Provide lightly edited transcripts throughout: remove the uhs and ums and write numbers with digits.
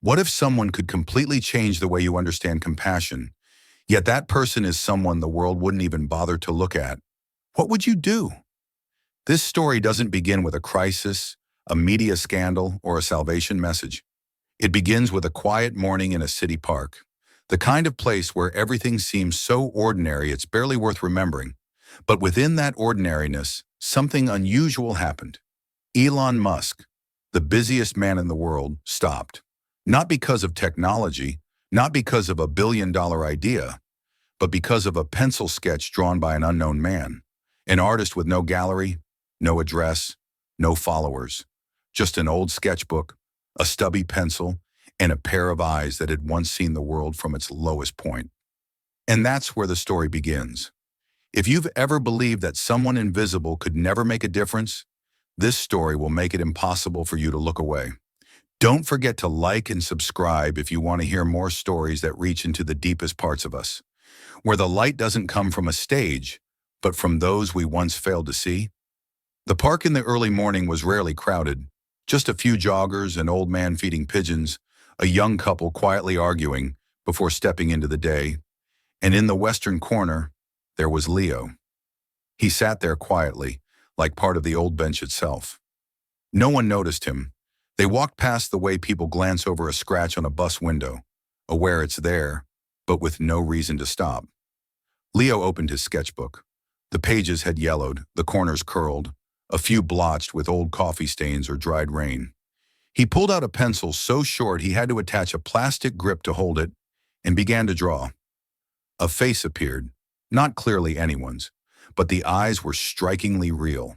What if someone could completely change the way you understand compassion, yet that person is someone the world wouldn't even bother to look at? What would you do? This story doesn't begin with a crisis, a media scandal, or a salvation message. It begins with a quiet morning in a city park, the kind of place where everything seems so ordinary it's barely worth remembering. But within that ordinariness, something unusual happened. Elon Musk, the busiest man in the world, stopped. Not because of technology, not because of a billion-dollar idea, but because of a pencil sketch drawn by an unknown man, an artist with no gallery, no address, no followers, just an old sketchbook, a stubby pencil, and a pair of eyes that had once seen the world from its lowest point. And that's where the story begins. If you've ever believed that someone invisible could never make a difference, this story will make it impossible for you to look away. Don't forget to like and subscribe if you want to hear more stories that reach into the deepest parts of us, where the light doesn't come from a stage, but from those we once failed to see. The park in the early morning was rarely crowded, just a few joggers, an old man feeding pigeons, a young couple quietly arguing before stepping into the day, and in the western corner, there was Leo. He sat there quietly, like part of the old bench itself. No one noticed him. They walked past the way people glance over a scratch on a bus window, aware it's there, but with no reason to stop. Leo opened his sketchbook. The pages had yellowed, the corners curled, a few blotched with old coffee stains or dried rain. He pulled out a pencil so short he had to attach a plastic grip to hold it, and began to draw. A face appeared, not clearly anyone's, but the eyes were strikingly real.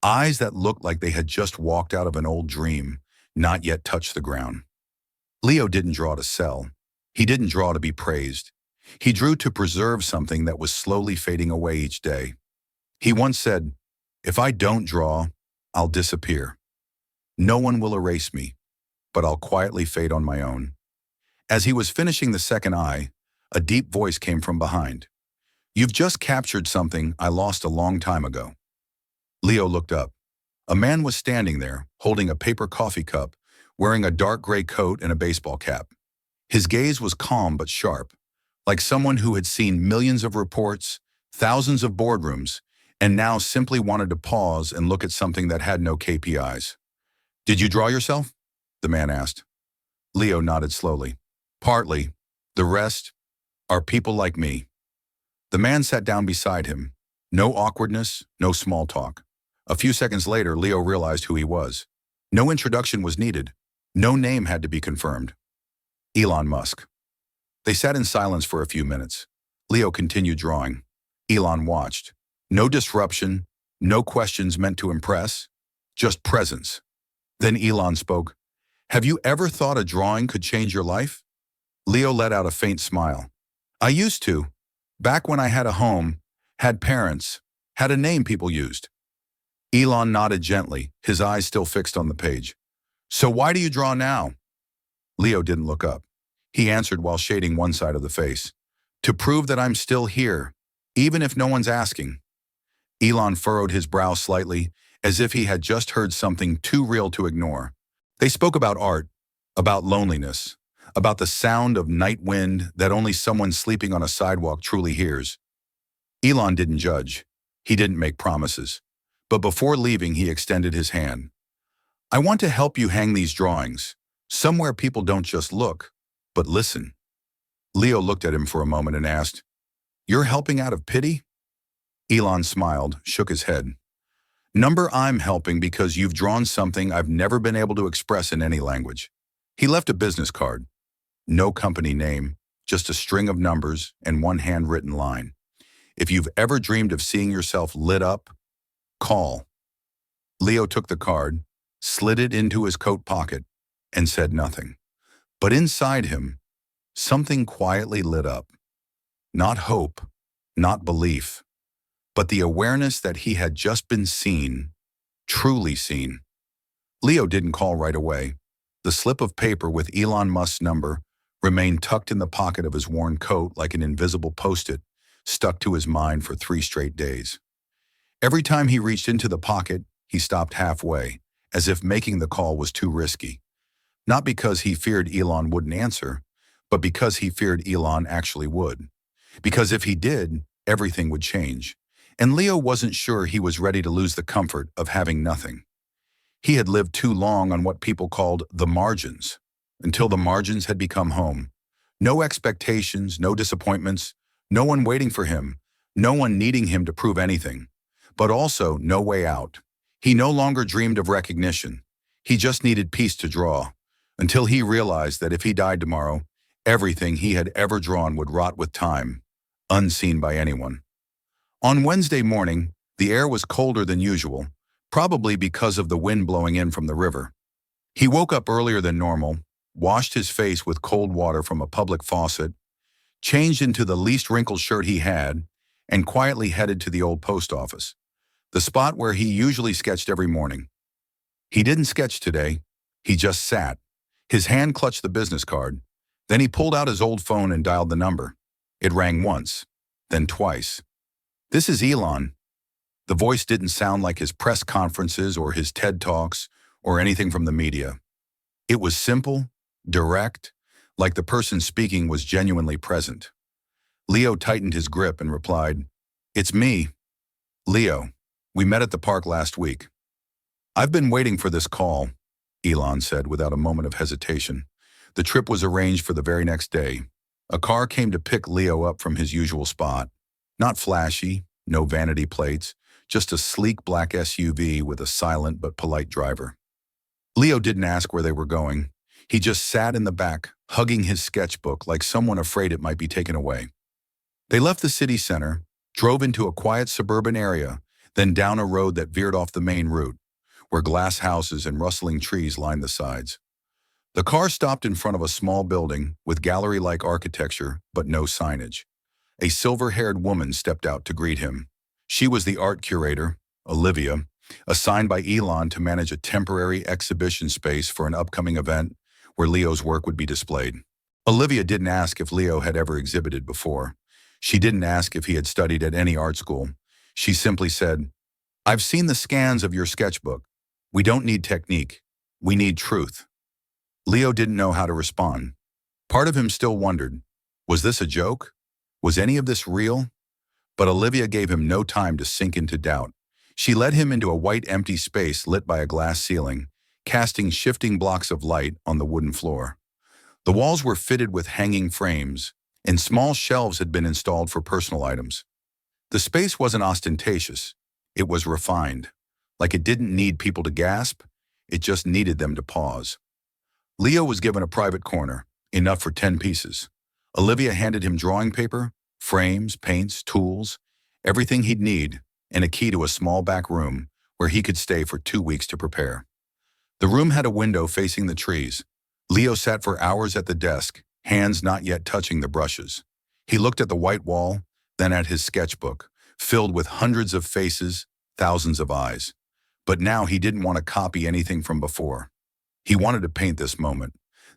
Eyes that looked like they had just walked out of an old dream, not yet touched the ground. Leo didn't draw to sell. He didn't draw to be praised. He drew to preserve something that was slowly fading away each day. He once said, "If I don't draw, I'll disappear. No one will erase me, but I'll quietly fade on my own." As he was finishing the second eye, a deep voice came from behind. "You've just captured something I lost a long time ago." Leo looked up. A man was standing there, holding a paper coffee cup, wearing a dark gray coat and a baseball cap. His gaze was calm but sharp, like someone who had seen millions of reports, thousands of boardrooms, and now simply wanted to pause and look at something that had no KPIs. "Did you draw yourself?" the man asked. Leo nodded slowly. "Partly. The rest are people like me." The man sat down beside him. No awkwardness, no small talk. A few seconds later, Leo realized who he was. No introduction was needed. No name had to be confirmed. Elon Musk. They sat in silence for a few minutes. Leo continued drawing. Elon watched. No disruption, no questions meant to impress, just presence. Then Elon spoke. "Have you ever thought a drawing could change your life?" Leo let out a faint smile. "I used to. Back when I had a home, had parents, had a name people used." Elon nodded gently, his eyes still fixed on the page. "So why do you draw now?" Leo didn't look up. He answered while shading one side of the face. "To prove that I'm still here, even if no one's asking." Elon furrowed his brow slightly, as if he had just heard something too real to ignore. They spoke about art, about loneliness, about the sound of night wind that only someone sleeping on a sidewalk truly hears. Elon didn't judge. He didn't make promises. But before leaving, he extended his hand. "I want to help you hang these drawings, somewhere people don't just look, but listen." Leo looked at him for a moment and asked, "You're helping out of pity?" Elon smiled, shook his head. I'm helping because you've drawn something I've never been able to express in any language." He left a business card. No company name, just a string of numbers and one handwritten line. "If you've ever dreamed of seeing yourself lit up, call." Leo took the card, slid it into his coat pocket, and said nothing. But inside him, something quietly lit up. Not hope, not belief, but the awareness that he had just been seen, truly seen. Leo didn't call right away. The slip of paper with Elon Musk's number remained tucked in the pocket of his worn coat like an invisible post-it, stuck to his mind for 3 straight days. Every time he reached into the pocket, he stopped halfway, as if making the call was too risky. Not because he feared Elon wouldn't answer, but because he feared Elon actually would. Because if he did, everything would change. And Leo wasn't sure he was ready to lose the comfort of having nothing. He had lived too long on what people called the margins, until the margins had become home. No expectations, no disappointments, no one waiting for him, no one needing him to prove anything, but also no way out. He no longer dreamed of recognition. He just needed peace to draw, until he realized that if he died tomorrow, everything he had ever drawn would rot with time, unseen by anyone. On Wednesday morning, the air was colder than usual, probably because of the wind blowing in from the river. He woke up earlier than normal, washed his face with cold water from a public faucet, changed into the least wrinkled shirt he had, and quietly headed to the old post office, the spot where he usually sketched every morning. He didn't sketch today. He just sat. His hand clutched the business card. Then he pulled out his old phone and dialed the number. It rang once, then twice. "This is Elon." The voice didn't sound like his press conferences or his TED Talks or anything from the media. It was simple, direct, like the person speaking was genuinely present. Leo tightened his grip and replied, "It's me, Leo. We met at the park last week." "I've been waiting for this call," Elon said without a moment of hesitation. The trip was arranged for the very next day. A car came to pick Leo up from his usual spot. Not flashy, no vanity plates, just a sleek black SUV with a silent but polite driver. Leo didn't ask where they were going. He just sat in the back, hugging his sketchbook like someone afraid it might be taken away. They left the city center, drove into a quiet suburban area, then down a road that veered off the main route, where glass houses and rustling trees lined the sides. The car stopped in front of a small building with gallery-like architecture but no signage. A silver-haired woman stepped out to greet him. She was the art curator, Olivia, assigned by Elon to manage a temporary exhibition space for an upcoming event where Leo's work would be displayed. Olivia didn't ask if Leo had ever exhibited before. She didn't ask if he had studied at any art school. She simply said, "I've seen the scans of your sketchbook. We don't need technique. We need truth." Leo didn't know how to respond. Part of him still wondered, was this a joke? Was any of this real? But Olivia gave him no time to sink into doubt. She led him into a white empty space lit by a glass ceiling, casting shifting blocks of light on the wooden floor. The walls were fitted with hanging frames, and small shelves had been installed for personal items. The space wasn't ostentatious. It was refined. Like it didn't need people to gasp, it just needed them to pause. Leo was given a private corner, enough for 10 pieces. Olivia handed him drawing paper, frames, paints, tools, everything he'd need, and a key to a small back room where he could stay for 2 weeks to prepare. The room had a window facing the trees. Leo sat for hours at the desk, hands not yet touching the brushes. He looked at the white wall, then at his sketchbook, filled with hundreds of faces, thousands of eyes. But now he didn't want to copy anything from before. He wanted to paint this moment,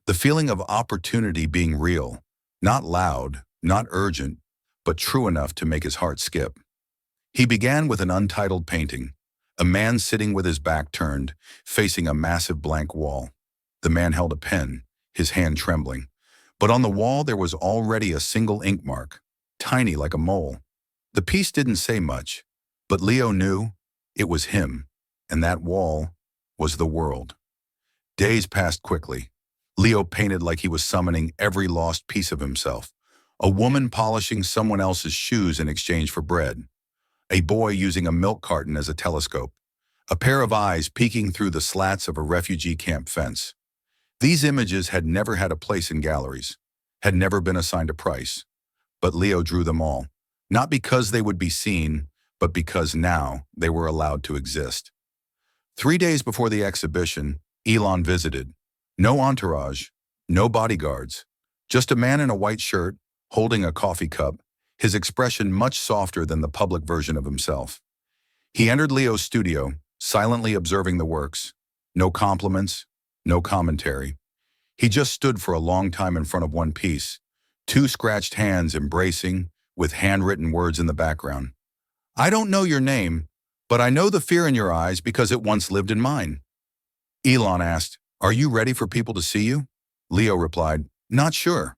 the feeling of opportunity being real, not loud, not urgent, but true enough to make his heart skip. He began with an untitled painting, a man sitting with his back turned, facing a massive blank wall. The man held a pen, his hand trembling. But on the wall there was already a single ink mark, tiny like a mole. The piece didn't say much, but Leo knew it was him, and that wall was the world. Days passed quickly. Leo painted like he was summoning every lost piece of himself. A woman polishing someone else's shoes in exchange for bread. A boy using a milk carton as a telescope. A pair of eyes peeking through the slats of a refugee camp fence. These images had never had a place in galleries, had never been assigned a price. But Leo drew them all, not because they would be seen, but because now they were allowed to exist. 3 days before the exhibition, Elon visited. No entourage, no bodyguards, just a man in a white shirt, holding a coffee cup, his expression much softer than the public version of himself. He entered Leo's studio, silently observing the works. No compliments, no commentary. He just stood for a long time in front of one piece, 2 scratched hands embracing, with handwritten words in the background. "I don't know your name, but I know the fear in your eyes because it once lived in mine." Elon asked, Are you ready for people to see you? Leo replied, not sure,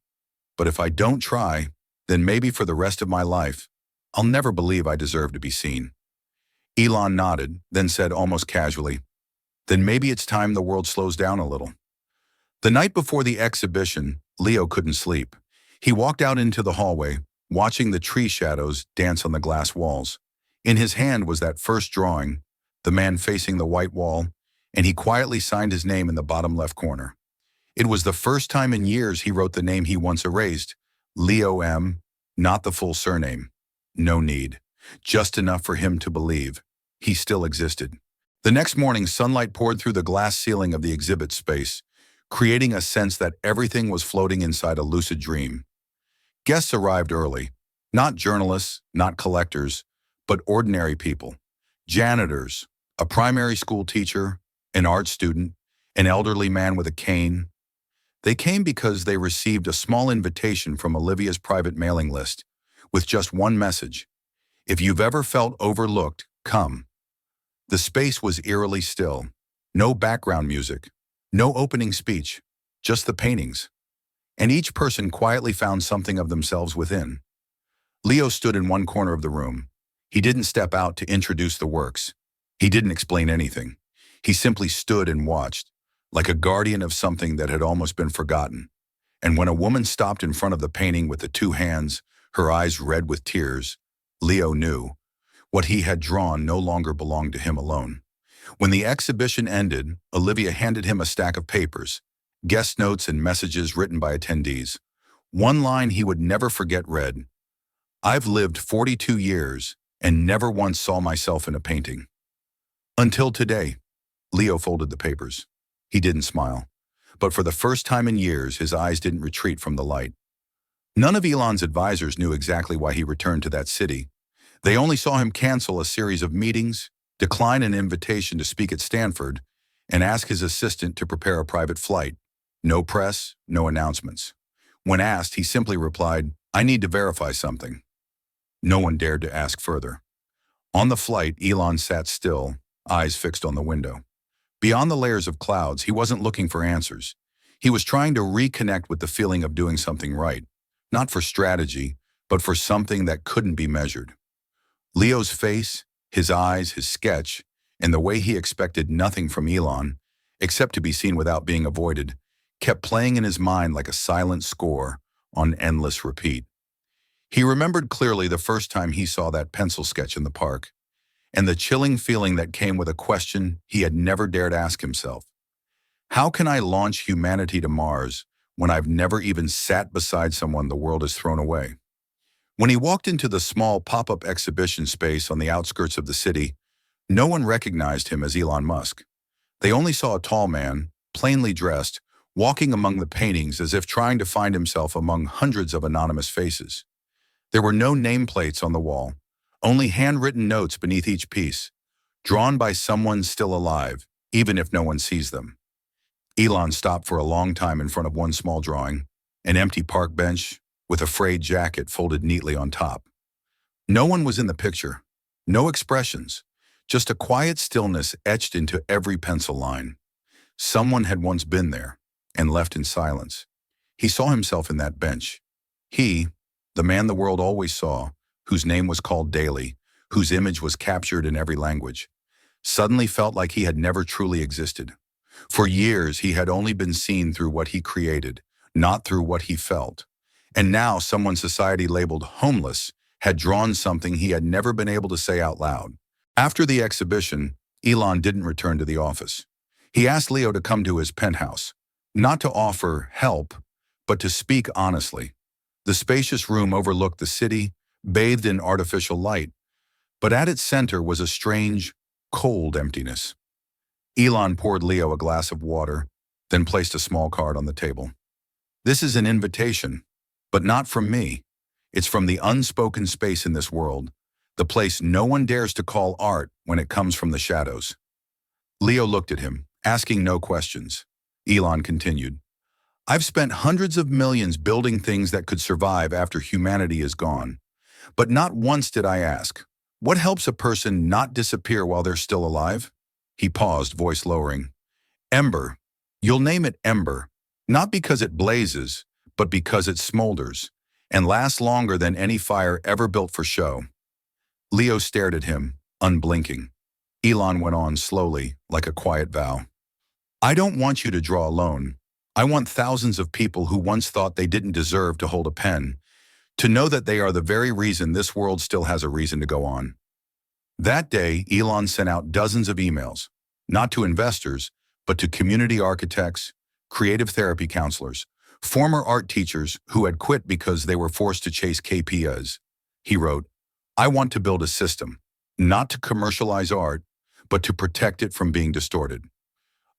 but if I don't try, then maybe for the rest of my life, I'll never believe I deserve to be seen. Elon nodded, then said almost casually, then maybe it's time the world slows down a little. The night before the exhibition, Leo couldn't sleep. He walked out into the hallway, watching the tree shadows dance on the glass walls. In his hand was that first drawing, the man facing the white wall, and he quietly signed his name in the bottom left corner. It was the first time in years he wrote the name he once erased, Leo M., not the full surname. No need. Just enough for him to believe. He still existed. The next morning, sunlight poured through the glass ceiling of the exhibit space, creating a sense that everything was floating inside a lucid dream. Guests arrived early. Not journalists, not collectors, but ordinary people. Janitors, a primary school teacher, an art student, an elderly man with a cane. They came because they received a small invitation from Olivia's private mailing list, with just one message. If you've ever felt overlooked, come. The space was eerily still. No background music, no opening speech, just the paintings. And each person quietly found something of themselves within. Leo stood in one corner of the room. He didn't step out to introduce the works. He didn't explain anything. He simply stood and watched, like a guardian of something that had almost been forgotten. And when a woman stopped in front of the painting with the two hands, her eyes red with tears, Leo knew what he had drawn no longer belonged to him alone. When the exhibition ended, Olivia handed him a stack of papers, guest notes and messages written by attendees. One line he would never forget read, I've lived 42 years and never once saw myself in a painting. Until today. Leo folded the papers. He didn't smile. But for the first time in years, his eyes didn't retreat from the light. None of Elon's advisors knew exactly why he returned to that city. They only saw him cancel a series of meetings, decline an invitation to speak at Stanford, and ask his assistant to prepare a private flight. No press, no announcements. When asked, he simply replied, I need to verify something. No one dared to ask further. On the flight, Elon sat still, eyes fixed on the window. Beyond the layers of clouds, he wasn't looking for answers. He was trying to reconnect with the feeling of doing something right, not for strategy, but for something that couldn't be measured. Leo's face, his eyes, his sketch, and the way he expected nothing from Elon, except to be seen without being avoided, kept playing in his mind like a silent score on endless repeat. He remembered clearly the first time he saw that pencil sketch in the park, and the chilling feeling that came with a question he had never dared ask himself. How can I launch humanity to Mars when I've never even sat beside someone the world has thrown away? When he walked into the small pop-up exhibition space on the outskirts of the city, no one recognized him as Elon Musk. They only saw a tall man, plainly dressed, walking among the paintings as if trying to find himself among hundreds of anonymous faces. There were no nameplates on the wall, only handwritten notes beneath each piece, drawn by someone still alive, even if no one sees them. Elon stopped for a long time in front of one small drawing, an empty park bench with a frayed jacket folded neatly on top. No one was in the picture, no expressions, just a quiet stillness etched into every pencil line. Someone had once been there and left in silence. He saw himself in that bench. He, the man the world always saw, whose name was called daily, whose image was captured in every language, suddenly felt like he had never truly existed. For years, he had only been seen through what he created, not through what he felt. And now someone society labeled homeless had drawn something he had never been able to say out loud. After the exhibition, Elon didn't return to the office. He asked Leo to come to his penthouse, not to offer help, but to speak honestly. The spacious room overlooked the city, bathed in artificial light, but at its center was a strange, cold emptiness. Elon poured Leo a glass of water, then placed a small card on the table. This is an invitation, but not from me. It's from the unspoken space in this world, the place no one dares to call art when it comes from the shadows. Leo looked at him, asking no questions. Elon continued, I've spent hundreds of millions building things that could survive after humanity is gone. But not once did I ask, what helps a person not disappear while they're still alive? He paused, voice lowering. Ember, You'll name it Ember, not because it blazes, but because it smolders and lasts longer than any fire ever built for show. Leo stared at him, unblinking. Elon went on slowly, like a quiet vow. I don't want you to draw alone. I want thousands of people who once thought they didn't deserve to hold a pen, to know that they are the very reason this world still has a reason to go on. That day, Elon sent out dozens of emails, not to investors, but to community architects, creative therapy counselors, former art teachers who had quit because they were forced to chase KPIs. He wrote, I want to build a system, not to commercialize art, but to protect it from being distorted.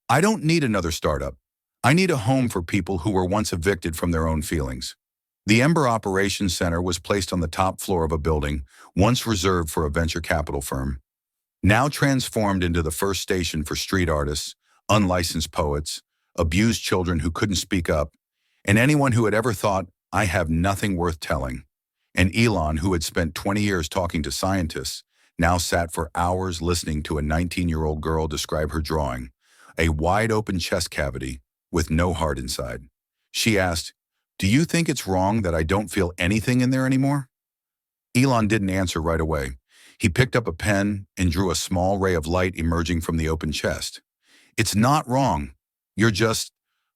I don't need another startup. I need a home for people who were once evicted from their own feelings. The Ember Operations Center was placed on the top floor of a building once reserved for a venture capital firm, now transformed into the first station for street artists, unlicensed poets, abused children who couldn't speak up, and anyone who had ever thought, I have nothing worth telling. And Elon, who had spent 20 years talking to scientists, now sat for hours listening to a 19-year-old girl describe her drawing, a wide-open chest cavity with no heart inside. She asked, do you think it's wrong that I don't feel anything in there anymore? Elon didn't answer right away. He picked up a pen and drew a small ray of light emerging from the open chest. It's not wrong. You're just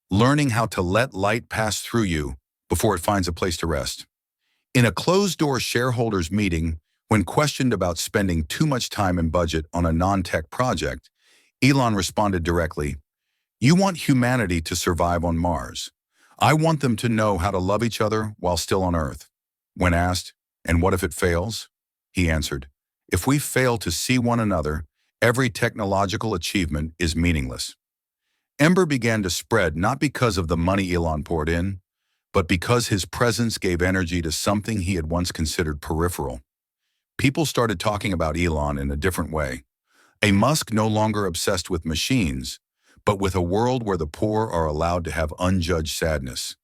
learning how to let light pass through you before it finds a place to rest. In a closed-door shareholders meeting, when questioned about spending too much time and budget on a non-tech project, Elon responded directly, you want humanity to survive on Mars. I want them to know how to love each other while still on Earth. When asked, and what if it fails? He answered, if we fail to see one another, every technological achievement is meaningless. Ember began to spread not because of the money Elon poured in, but because his presence gave energy to something he had once considered peripheral. People started talking about Elon in a different way. A Musk no longer obsessed with machines, but with a world where the poor are allowed to have unjudged sadness.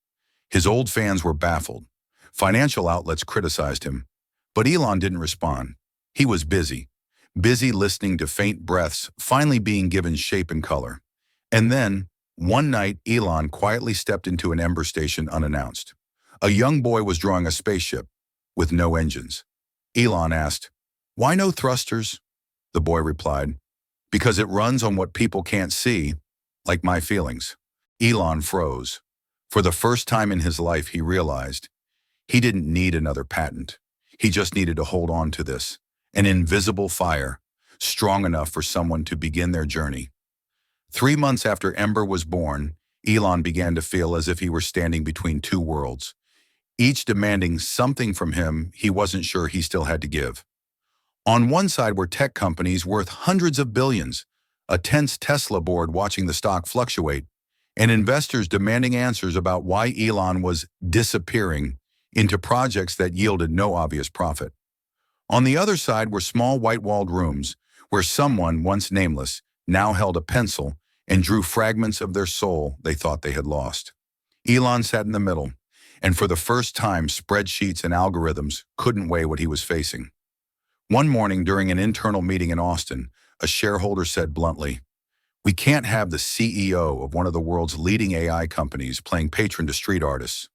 His old fans were baffled. Financial outlets criticized him, but Elon didn't respond. He was busy listening to faint breaths finally being given shape and color. And then, one night, Elon quietly stepped into an Ember station unannounced. A young boy was drawing a spaceship with no engines. Elon asked, why no thrusters? The boy replied, because it runs on what people can't see, like my feelings. Elon froze. For the first time in his life, he realized he didn't need another patent. He just needed to hold on to this, an invisible fire, strong enough for someone to begin their journey. 3 months after Ember was born, Elon began to feel as if he were standing between two worlds, each demanding something from him he wasn't sure he still had to give. On one side were tech companies worth hundreds of billions, a tense Tesla board watching the stock fluctuate, and investors demanding answers about why Elon was disappearing into projects that yielded no obvious profit. On the other side were small white-walled rooms where someone, once nameless, now held a pencil and drew fragments of their soul they thought they had lost. Elon sat in the middle, and for the first time, spreadsheets and algorithms couldn't weigh what he was facing. One morning during an internal meeting in Austin, a shareholder said bluntly, we can't have the CEO of one of the world's leading AI companies playing patron to street artists.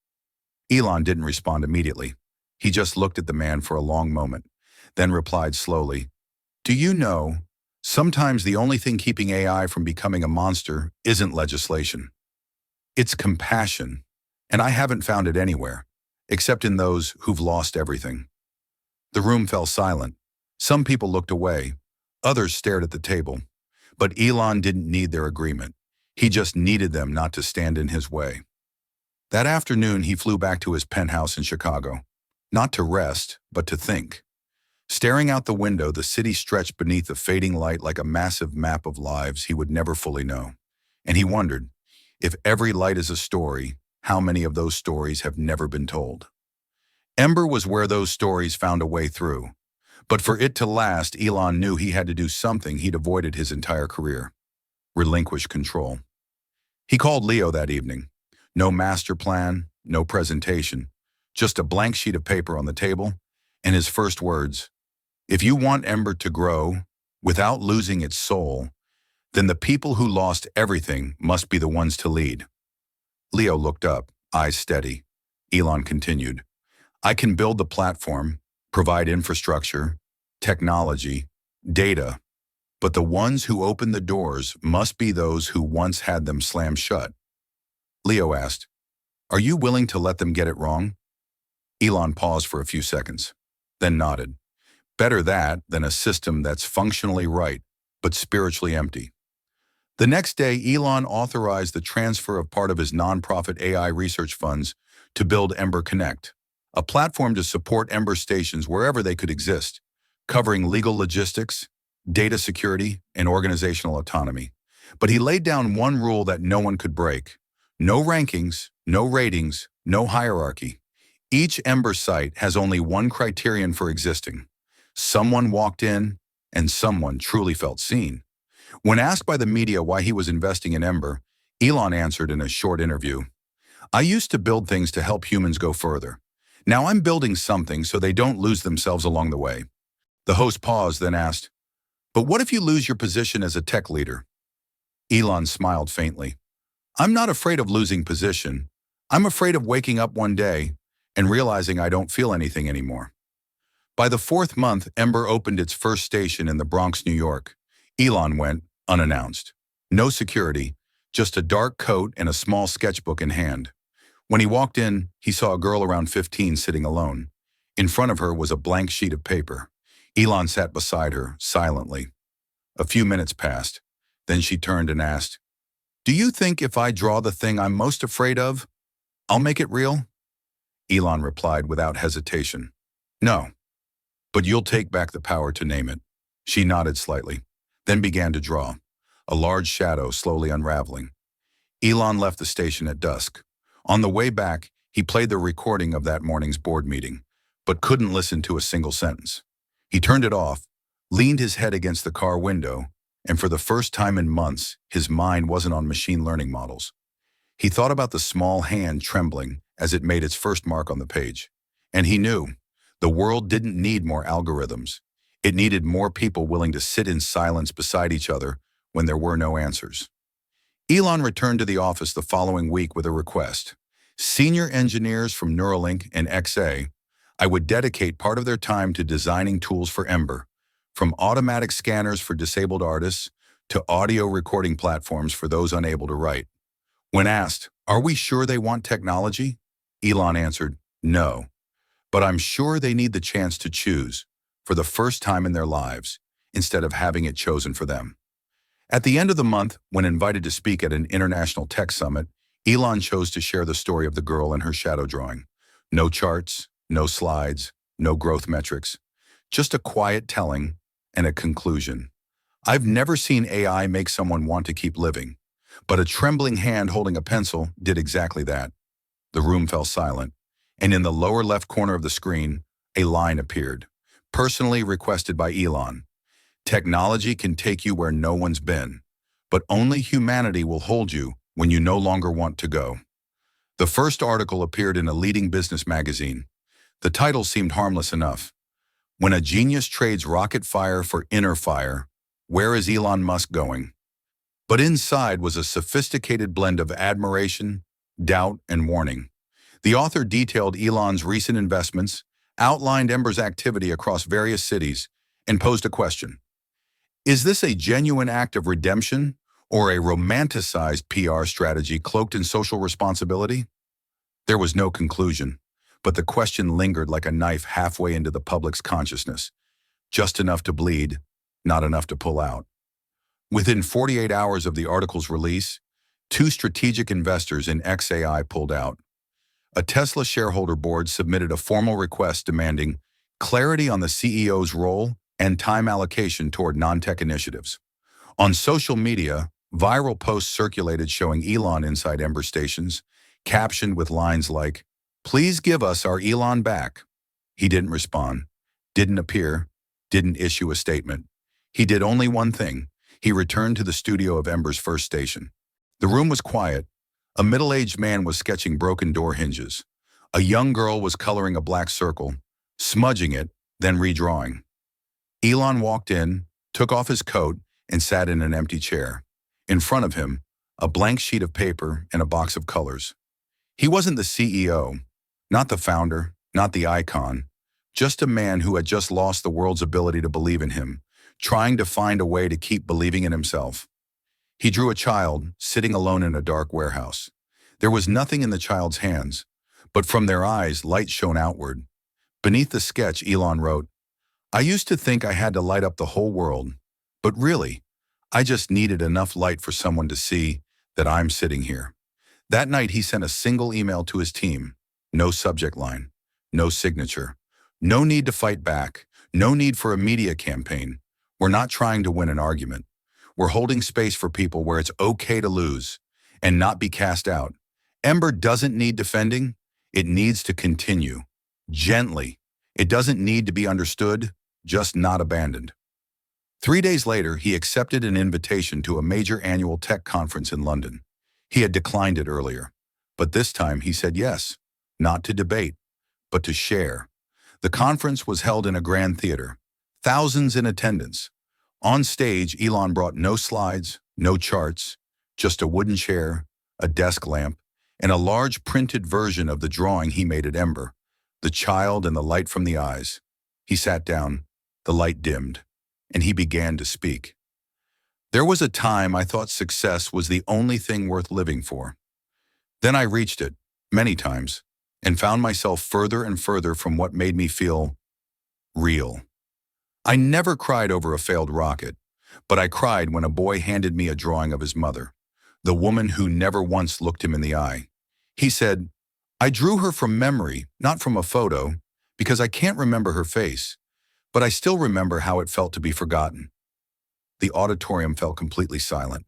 Elon didn't respond immediately. He just looked at the man for a long moment, then replied slowly, do you know, sometimes the only thing keeping AI from becoming a monster isn't legislation. It's compassion, and I haven't found it anywhere, except in those who've lost everything. The room fell silent. Some people looked away. Others stared at the table. But Elon didn't need their agreement. He just needed them not to stand in his way. That afternoon, he flew back to his penthouse in Chicago, not to rest, but to think. Staring out the window, the city stretched beneath the fading light like a massive map of lives he would never fully know. And he wondered, if every light is a story, how many of those stories have never been told? Ember was where those stories found a way through. But for it to last, Elon knew he had to do something he'd avoided his entire career: relinquish control. He called Leo that evening. No master plan, no presentation, just a blank sheet of paper on the table, and his first words, if you want Ember to grow without losing its soul, Then the people who lost everything must be the ones to lead. Leo looked up, eyes steady. Elon continued, I can build the platform, provide infrastructure, technology, data, but the ones who open the doors must be those who once had them slammed shut. Leo asked, are you willing to let them get it wrong? Elon paused for a few seconds, then nodded. Better that than a system that's functionally right, but spiritually empty. The next day, Elon authorized the transfer of part of his nonprofit AI research funds to build Ember Connect, a platform to support Ember stations wherever they could exist, covering legal logistics, data security, and organizational autonomy. But he laid down one rule that no one could break. No rankings, no ratings, no hierarchy. Each Ember site has only one criterion for existing. Someone walked in, and someone truly felt seen. When asked by the media why he was investing in Ember, Elon answered in a short interview, I used to build things to help humans go further. Now I'm building something so they don't lose themselves along the way. The host paused, then asked, but what if you lose your position as a tech leader? Elon smiled faintly. I'm not afraid of losing position. I'm afraid of waking up one day and realizing I don't feel anything anymore. By the fourth month, Ember opened its first station in the Bronx, New York. Elon went unannounced. No security, just a dark coat and a small sketchbook in hand. When he walked in, he saw a girl around 15 sitting alone. In front of her was a blank sheet of paper. Elon sat beside her, silently. A few minutes passed. Then she turned and asked, do you think if I draw the thing I'm most afraid of, I'll make it real? Elon replied without hesitation, no, but you'll take back the power to name it. She nodded slightly, then began to draw, a large shadow slowly unraveling. Elon left the station at dusk. On the way back, he played the recording of that morning's board meeting, but couldn't listen to a single sentence. He turned it off, leaned his head against the car window, and for the first time in months, his mind wasn't on machine learning models. He thought about the small hand trembling as it made its first mark on the page. And he knew the world didn't need more algorithms. It needed more people willing to sit in silence beside each other when there were no answers. Elon returned to the office the following week with a request. Senior engineers from Neuralink and XA, I would dedicate part of their time to designing tools for Ember, from automatic scanners for disabled artists to audio recording platforms for those unable to write. When asked, are we sure they want technology? Elon answered, no, but I'm sure they need the chance to choose for the first time in their lives instead of having it chosen for them. At the end of the month, when invited to speak at an international tech summit, Elon chose to share the story of the girl and her shadow drawing. No charts, no slides, no growth metrics, just a quiet telling and a conclusion. I've never seen AI make someone want to keep living, but a trembling hand holding a pencil did exactly that. The room fell silent, and in the lower left corner of the screen, a line appeared, personally requested by Elon. Technology can take you where no one's been, but only humanity will hold you when you no longer want to go. The first article appeared in a leading business magazine. The title seemed harmless enough. When a genius trades rocket fire for inner fire, where is Elon Musk going? But inside was a sophisticated blend of admiration, doubt, and warning. The author detailed Elon's recent investments, outlined Ember's activity across various cities, and posed a question. Is this a genuine act of redemption or a romanticized PR strategy cloaked in social responsibility? There was no conclusion, but the question lingered like a knife halfway into the public's consciousness, just enough to bleed, not enough to pull out. Within 48 hours of the article's release, 2 strategic investors in XAI pulled out. A Tesla shareholder board submitted a formal request demanding clarity on the CEO's role and time allocation toward non-tech initiatives. On social media, viral posts circulated showing Elon inside Ember stations, captioned with lines like, "Please give us our Elon back." He didn't respond, didn't appear, didn't issue a statement. He did only one thing. He returned to the studio of Ember's first station. The room was quiet. A middle-aged man was sketching broken door hinges. A young girl was coloring a black circle, smudging it, then redrawing. Elon walked in, took off his coat, and sat in an empty chair. In front of him, a blank sheet of paper and a box of colors. He wasn't the CEO, not the founder, not the icon, just a man who had just lost the world's ability to believe in him, trying to find a way to keep believing in himself. He drew a child sitting alone in a dark warehouse. There was nothing in the child's hands, but from their eyes, light shone outward. Beneath the sketch, Elon wrote, "I used to think I had to light up the whole world, but really, I just needed enough light for someone to see that I'm sitting here." That night, he sent a single email to his team. No subject line, no signature, no need to fight back, no need for a media campaign. We're not trying to win an argument. We're holding space for people where it's okay to lose and not be cast out. Ember doesn't need defending. It needs to continue. Gently. It doesn't need to be understood, just not abandoned. 3 days later, he accepted an invitation to a major annual tech conference in London. He had declined it earlier, but this time he said yes, not to debate, but to share. The conference was held in a grand theater, thousands in attendance. On stage, Elon brought no slides, no charts, just a wooden chair, a desk lamp, and a large printed version of the drawing he made at Ember, the child and the light from the eyes. He sat down, the light dimmed, and he began to speak. "There was a time I thought success was the only thing worth living for. Then I reached it, many times, and found myself further and further from what made me feel real. I never cried over a failed rocket, but I cried when a boy handed me a drawing of his mother, the woman who never once looked him in the eye. He said, I drew her from memory, not from a photo, because I can't remember her face, but I still remember how it felt to be forgotten." The auditorium fell completely silent.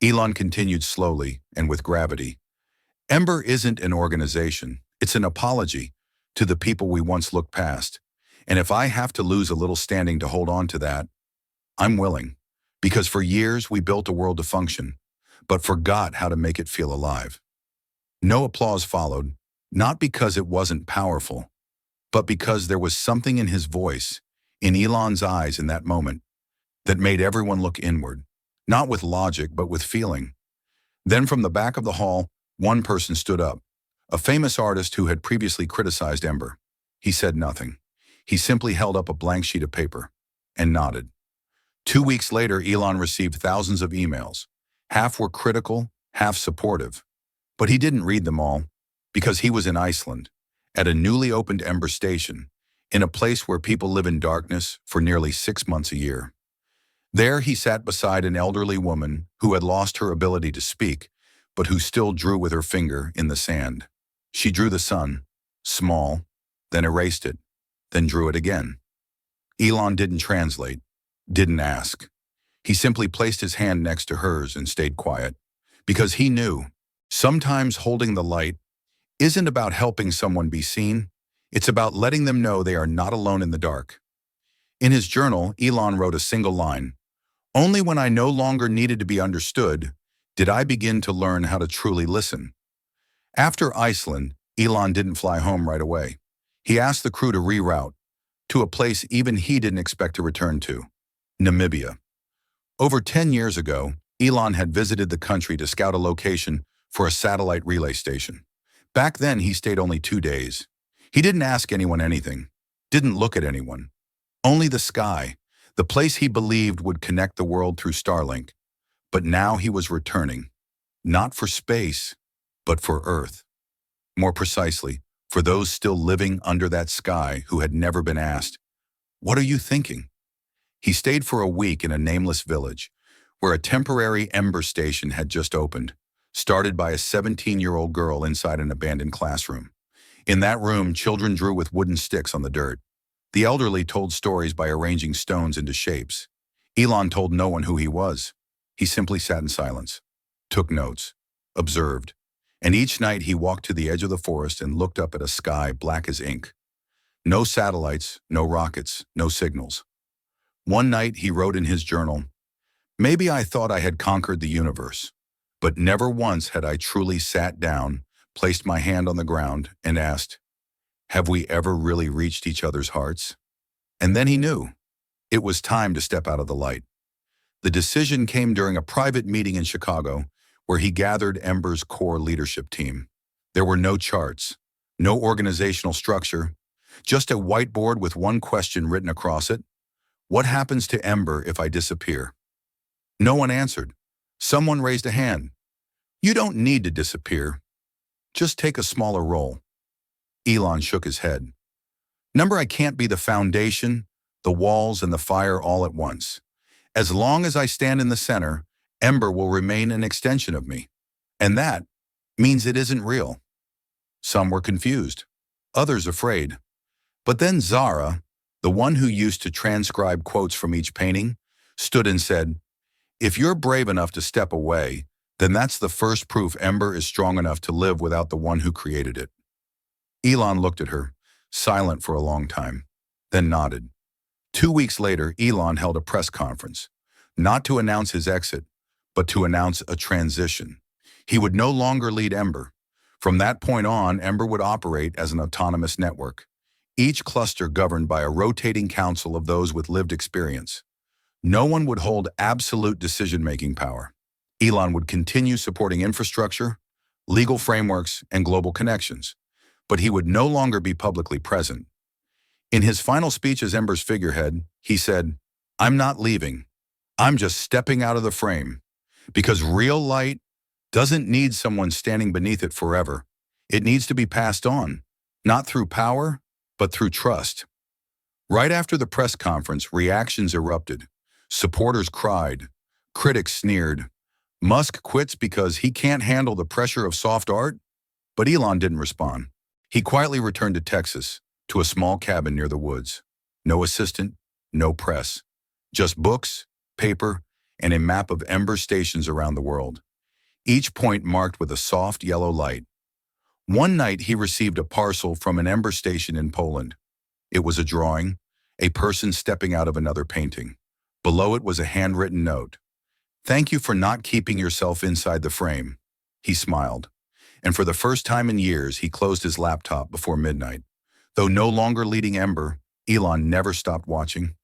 Elon continued slowly and with gravity. "Ember isn't an organization. It's an apology to the people we once looked past. And if I have to lose a little standing to hold on to that, I'm willing. Because for years we built a world to function, but forgot how to make it feel alive." No applause followed, not because it wasn't powerful, but because there was something in his voice, in Elon's eyes in that moment, that made everyone look inward, not with logic, but with feeling. Then from the back of the hall, one person stood up, a famous artist who had previously criticized Ember. He said nothing. He simply held up a blank sheet of paper and nodded. 2 weeks later, Elon received thousands of emails. Half were critical, half supportive. But he didn't read them all, because he was in Iceland, at a newly opened Ember station, in a place where people live in darkness for nearly 6 months a year. There he sat beside an elderly woman who had lost her ability to speak, but who still drew with her finger in the sand. She drew the sun, small, then erased it, then drew it again. Elon didn't translate, didn't ask. He simply placed his hand next to hers and stayed quiet, because he knew sometimes holding the light isn't about helping someone be seen, it's about letting them know they are not alone in the dark. In his journal, Elon wrote a single line, "Only when I no longer needed to be understood did I begin to learn how to truly listen." After Iceland, Elon didn't fly home right away. He asked the crew to reroute to a place even he didn't expect to return to, Namibia. Over 10 years ago, Elon had visited the country to scout a location for a satellite relay station. Back then, he stayed only 2 days. He didn't ask anyone anything, didn't look at anyone. Only the sky, the place he believed would connect the world through Starlink. But now he was returning, not for space, but for Earth. More precisely, for those still living under that sky who had never been asked, "What are you thinking?" He stayed for a week in a nameless village, where a temporary Ember station had just opened, started by a 17-year-old girl inside an abandoned classroom. In that room, children drew with wooden sticks on the dirt. The elderly told stories by arranging stones into shapes. Elon told no one who he was. He simply sat in silence, took notes, observed, and each night he walked to the edge of the forest and looked up at a sky black as ink. No satellites, no rockets, no signals. One night he wrote in his journal, "Maybe I thought I had conquered the universe, but never once had I truly sat down, placed my hand on the ground, and asked, have we ever really reached each other's hearts?" And then he knew. It was time to step out of the light. The decision came during a private meeting in Chicago where he gathered Ember's core leadership team. There were no charts, no organizational structure, just a whiteboard with one question written across it. What happens to Ember if I disappear? No one answered. Someone raised a hand. You don't need to disappear. Just take a smaller role. Elon shook his head. Number, I can't be the foundation, the walls, and the fire all at once. As long as I stand in the center, Ember will remain an extension of me. And that means it isn't real. Some were confused, others afraid. But then Zara, the one who used to transcribe quotes from each painting, stood and said, if you're brave enough to step away, then that's the first proof Ember is strong enough to live without the one who created it. Elon looked at her, silent for a long time, then nodded. 2 weeks later, Elon held a press conference, not to announce his exit, but to announce a transition. He would no longer lead Ember. From that point on, Ember would operate as an autonomous network, each cluster governed by a rotating council of those with lived experience. No one would hold absolute decision-making power. Elon would continue supporting infrastructure, legal frameworks, and global connections, but he would no longer be publicly present. In his final speech as Ember's figurehead, he said, I'm not leaving. I'm just stepping out of the frame. Because real light doesn't need someone standing beneath it forever. It needs to be passed on, not through power, but through trust. Right after the press conference, reactions erupted. Supporters cried. Critics sneered. Musk quits because he can't handle the pressure of soft art? But Elon didn't respond. He quietly returned to Texas, to a small cabin near the woods. No assistant, no press. Just books, paper, and a map of Ember stations around the world, each point marked with a soft yellow light. One night he received a parcel from an Ember station in Poland. It was a drawing, a person stepping out of another painting. Below it was a handwritten note. Thank you for not keeping yourself inside the frame. He smiled. And for the first time in years, he closed his laptop before midnight. Though no longer leading Ember, Elon never stopped watching.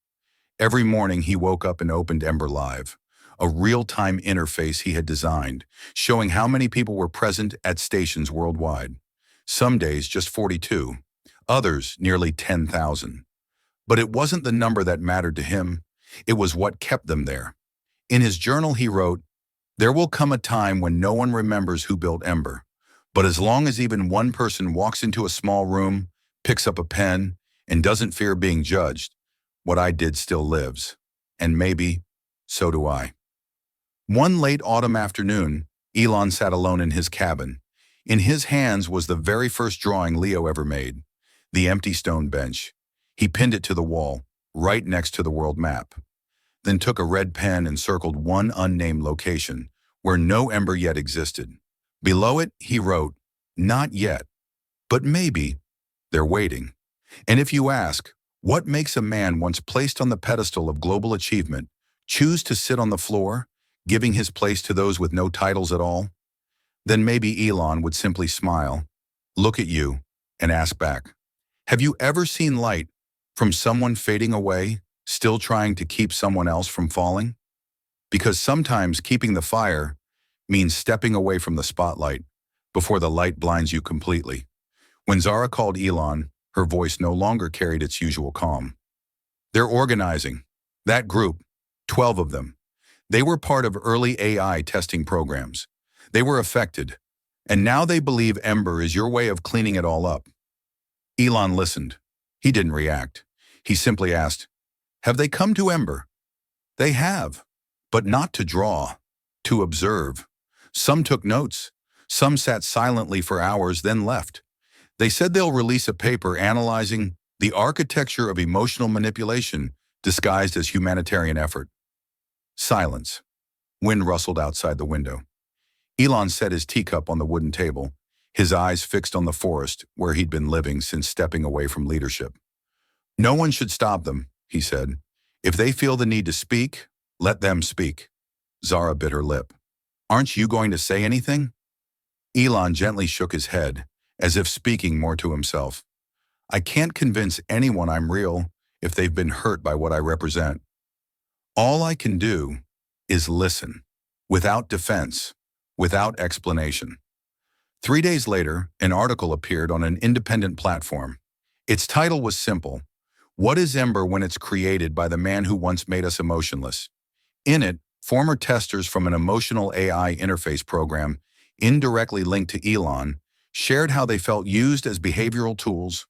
Every morning he woke up and opened Ember Live, a real-time interface he had designed, showing how many people were present at stations worldwide. Some days just 42, others nearly 10,000. But it wasn't the number that mattered to him, it was what kept them there. In his journal he wrote, there will come a time when no one remembers who built Ember, but as long as even one person walks into a small room, picks up a pen, and doesn't fear being judged, what I did still lives. And maybe, so do I. One late autumn afternoon, Elon sat alone in his cabin. In his hands was the very first drawing Leo ever made, the empty stone bench. He pinned it to the wall, right next to the world map. Then took a red pen and circled one unnamed location, where no Ember yet existed. Below it, he wrote, not yet, but maybe. They're waiting. And if you ask, what makes a man once placed on the pedestal of global achievement choose to sit on the floor, giving his place to those with no titles at all? Then maybe Elon would simply smile, look at you, and ask back, have you ever seen light from someone fading away, still trying to keep someone else from falling? Because sometimes keeping the fire means stepping away from the spotlight before the light blinds you completely. When Zara called Elon, her voice no longer carried its usual calm. They're organizing. That group, 12 of them. They were part of early AI testing programs. They were affected. And now they believe Ember is your way of cleaning it all up. Elon listened. He didn't react. He simply asked, have they come to Ember? They have, but not to draw, to observe. Some took notes. Some sat silently for hours, then left. They said they'll release a paper analyzing the architecture of emotional manipulation disguised as humanitarian effort. Silence. Wind rustled outside the window. Elon set his teacup on the wooden table, his eyes fixed on the forest where he'd been living since stepping away from leadership. No one should stop them, he said. If they feel the need to speak, let them speak. Zara bit her lip. Aren't you going to say anything? Elon gently shook his head, as if speaking more to himself. I can't convince anyone I'm real if they've been hurt by what I represent. All I can do is listen, without defense, without explanation. 3 days later, an article appeared on an independent platform. Its title was simple: What is Ember when it's created by the man who once made us emotionless? In it, former testers from an emotional AI interface program, indirectly linked to Elon, shared how they felt used as behavioral tools.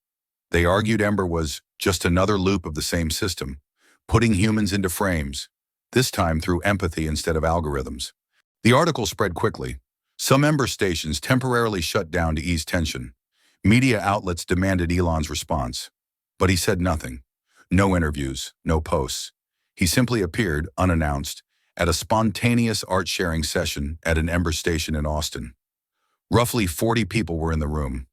They argued Ember was just another loop of the same system, putting humans into frames, this time through empathy instead of algorithms. The article spread quickly. Some Ember stations temporarily shut down to ease tension. Media outlets demanded Elon's response. But he said nothing. No interviews, no posts. He simply appeared, unannounced, at a spontaneous art-sharing session at an Ember station in Austin. Roughly 40 people were in the room.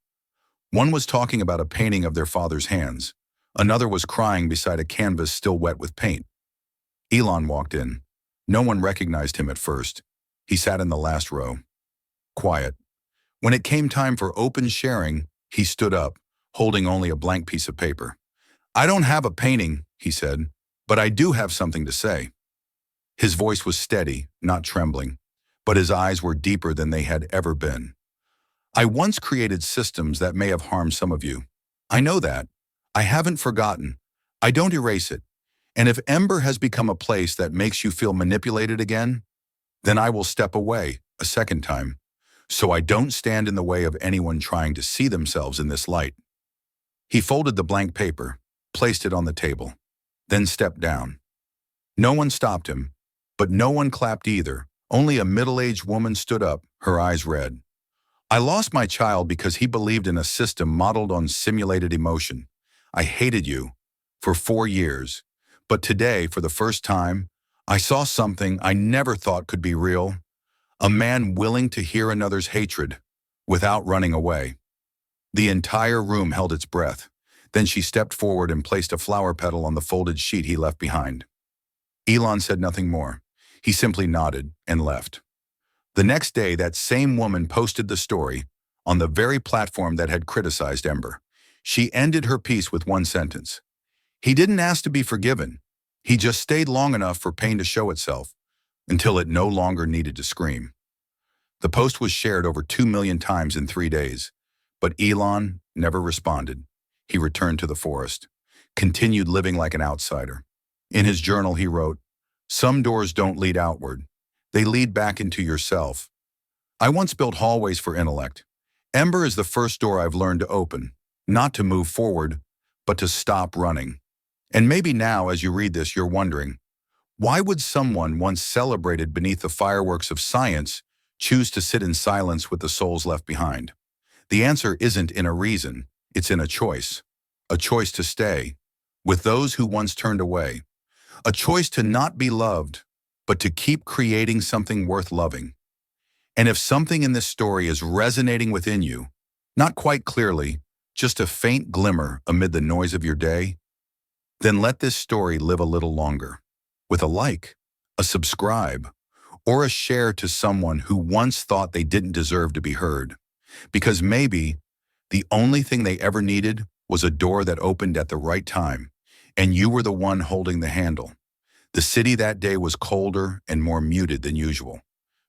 One was talking about a painting of their father's hands. Another was crying beside a canvas still wet with paint. Elon walked in. No one recognized him at first. He sat in the last row. Quiet. When it came time for open sharing, he stood up, holding only a blank piece of paper. "I don't have a painting," he said, "but I do have something to say." His voice was steady, not trembling, but his eyes were deeper than they had ever been. "I once created systems that may have harmed some of you. I know that. I haven't forgotten. I don't erase it. And if Ember has become a place that makes you feel manipulated again, then I will step away a second time, so I don't stand in the way of anyone trying to see themselves in this light." He folded the blank paper, placed it on the table, then stepped down. No one stopped him, but no one clapped either. Only a middle-aged woman stood up, her eyes red. "I lost my child because he believed in a system modeled on simulated emotion. I hated you for 4 years. But today, for the first time, I saw something I never thought could be real. A man willing to hear another's hatred without running away." The entire room held its breath. Then she stepped forward and placed a flower petal on the folded sheet he left behind. Elon said nothing more. He simply nodded and left. The next day, that same woman posted the story on the very platform that had criticized Ember. She ended her piece with one sentence: "He didn't ask to be forgiven. He just stayed long enough for pain to show itself, until it no longer needed to scream." The post was shared over 2 million times in 3 days, but Elon never responded. He returned to the forest, continued living like an outsider. In his journal, he wrote, "Some doors don't lead outward. They lead back into yourself. I once built hallways for intellect. Ember is the first door I've learned to open, not to move forward, but to stop running." And maybe now, as you read this, you're wondering, why would someone once celebrated beneath the fireworks of science choose to sit in silence with the souls left behind? The answer isn't in a reason, it's in a choice. A choice to stay with those who once turned away. A choice to not be loved, but to keep creating something worth loving. And if something in this story is resonating within you, not quite clearly, just a faint glimmer amid the noise of your day, then let this story live a little longer. With a like, a subscribe, or a share to someone who once thought they didn't deserve to be heard. Because maybe the only thing they ever needed was a door that opened at the right time, and you were the one holding the handle. The city that day was colder and more muted than usual.